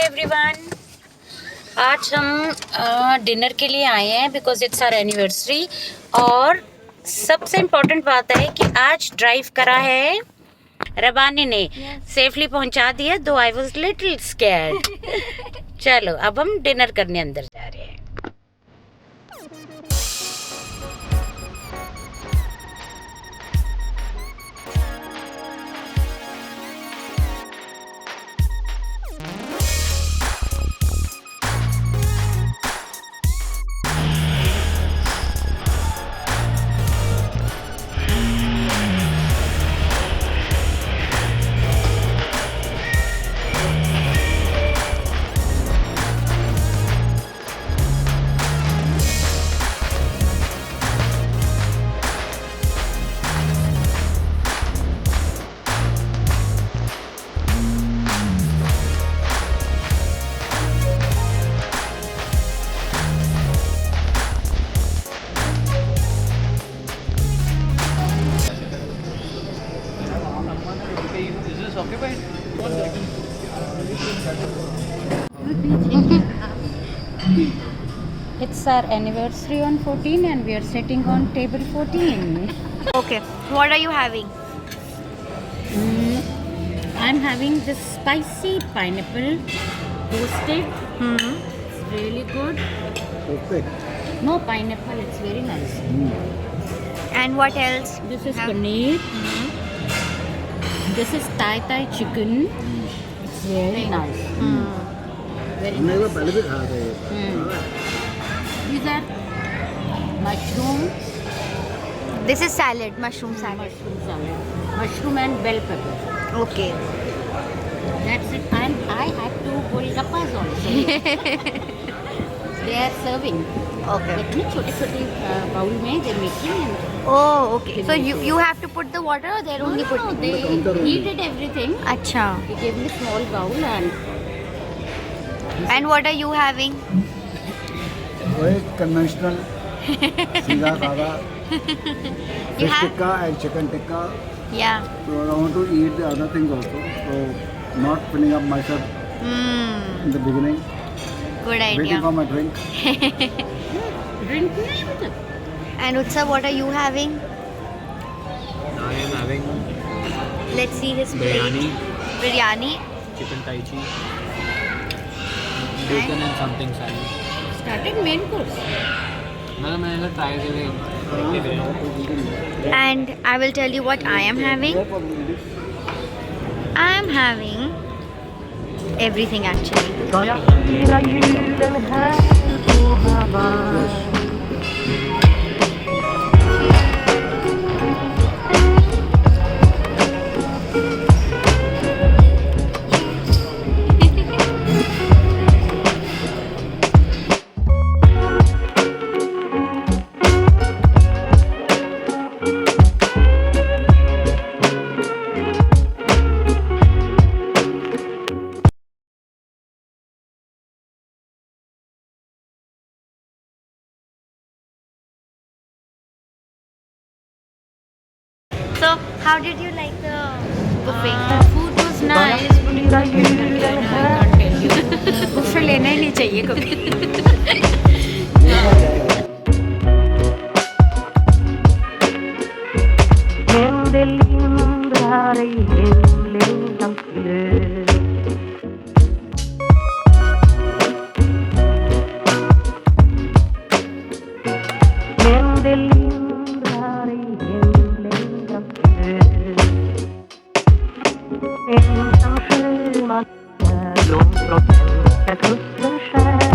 Everyone, आज हम dinner के लिए आए हैं बिकॉज इट्स आवर एनिवर्सरी। और सबसे इम्पोर्टेंट बात है कि आज ड्राइव करा है रबानी ने, सेफली पहुंचा दिया, दो आई वाज लिटिल स्कैर्ड। चलो अब हम डिनर करने अंदर जा रहे हैं। It's our anniversary on 14 and we are sitting on table 14. Okay, what are you having? I'm having this spicy pineapple roasted. It's really good. Perfect. No pineapple, it's very nice. And what else? This is Have- paneer. This is Thai chicken. It's very nice. Very हमने एक बार nice. पहले भी खाया था ये। These are mushroom This is salad, mushroom salad. salad. Mushroom and bell pepper. Okay. That's it. And I have two golgappas also. They are serving. Okay. Like me, छोटे-छोटे bowl में they're making and Oh, okay. So you have to put the water or they're only no, putting? they counter only. heated everything. Acha. They gave me small bowl And what are you having? वो एक conventional सीधा सादा You fish have? tikka and chicken tikka. Yeah. So I want to eat the other things also. So not filling up myself in the beginning. Good Waiting idea. for my drink. drink नहीं मतलब. And Utsav, what are you having? I am having Let's see his biryani, plate. Biryani. chicken tai chi, bacon and something salad. Started main course. मतलब मैंने तो try किया। And I will tell you what I am having. I am having everything actually. So, how did you like the buffet? Food was nice, but it was very I can't tell you. Buffet लेना ही नहीं चाहिए कभी.